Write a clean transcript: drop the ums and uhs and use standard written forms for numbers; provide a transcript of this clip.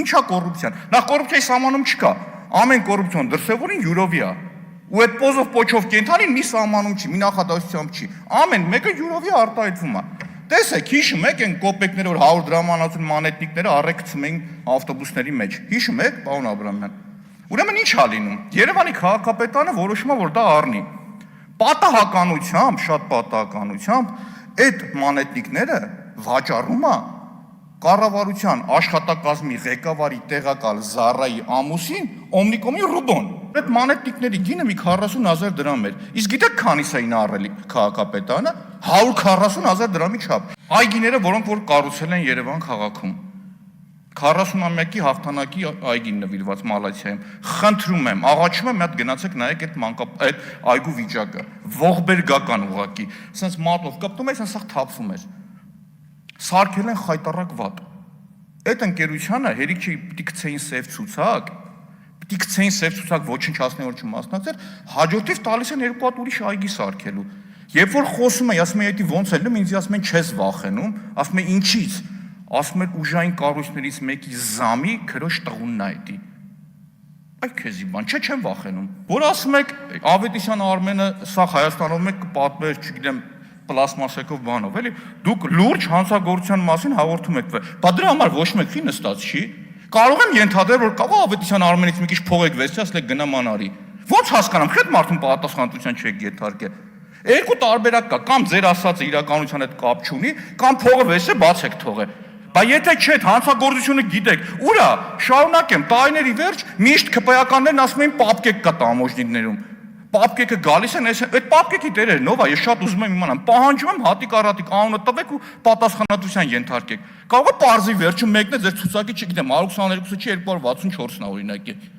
Ինչա կոռուպցիան։ Նախ կոռուպցիայի սահմանում չկա։ Ամեն կոռուպցիոն դրսևորին յուրովի է։ Ու այդ պոզով պոչով կենթանին մի սահմանում չի, մի նախադասությամբ չի։ Ամեն մեկը յուրովի արտահայտվում է։ Տեսեք, հիշում եք այն կոպեկները, որ 100 դրամանացուն մանետնիկները առեկցում էին ավտոբուսների մեջ։ Հիշում եք, պարոն Աբրամյան։ Ուրեմն ինչ է լինում։ Երևանի քաղաքապետարանը որոշում է, որ դա առնի։ Պատահականությամբ, շատ պատահականությամբ այդ մանետնիկները վաճառում է կառավարության աշխատակազմի ղեկավարի տեղակալ Զարայի ամուսին Օմնիկոմի Ռուբոն։ Այդ մանետնիկների գինը մի 40,000 դրամ էր։ Իսկ գիտեք քանիս էին առել քաղաքապետարանը 140,000 դրամի չափ։ Այգիները, որոնք որ կառուցել են Երևան քաղաքում։ 40-ամյակի հաղթանակի այգին նվիրված Մալաթիայում։ Խնդրում եմ, աղաչում եմ, մի հատ գնացեք նայեք այդ այգու վիճակը։ Ողբերգական ուղակի։ Սենց մատով կպտում է, սենց սաղ թափվում էր։ Սարքել են խայտառակ վատ։ Այդ ընկերությանը հերիք չի պիտի գցեին սև ցուցակ, պիտի գցեին սև ցուցակ ոչնչացնի որ չմասնակցեր, հաջորդիվ տալիս են երկու հատ ուրիշ այգի սարքելու։ Երբ որ խոսում եմ, ասում եմ, «Դա ոնց է լինում», ինձ ասում են, «Չես վախենում», ասում եմ, «Ինչից», ասում են, «Ուժային կառույցներից մեկի զամի քրոջ տղունն է դա»։ Այ քեզի բան, չէ, չեմ վախենում։ Որ ասում եք, Ավետիսյան Արմենը սա Հայաստանում եք կպատմեր, չգիտեմ, պլաստմասեկով բանով, էլի, դուք լուրջ հանցագործության մասին հաղորդում եք։ Բա դրա համար ոչ մեկ չի նստած, չի։ Կարող եմ ենթադրել, որ կարող Ավետիսյան Արմենից մի քիչ փող եք վերցրի, ասել եք գնամ անարի։ Ոնց հասկանամ, քեդ մարդուն պատասխանատվության չեք ենթարկել։ Երկու տարբերակ կա, կամ ձեր ասածը իրականության հետ կապ չունի, կամ փողը վերցրե բաց եք թողել։ Բա եթե չէ, հանցագործությունը գիտեք, ուրա, շարունակեմ, տարիների վերջ միշտ ԿՊԱ-ականներն ասում էին պապկեք կա տամոժնիկներում։ Պապկեկը գալիս են, այդ պապկեկի տերերն ով է, ես շատ ուզում եմ իմանամ, պահանջում եմ հատիկ առատիկ անունը տվեք ու պատասխանատվության ենթարկեք։ Կարող է պարզի վերջում մեկն է ձեր ցուցակի, չգիտեմ, 122-ը չի 264-ն է օրինակ է։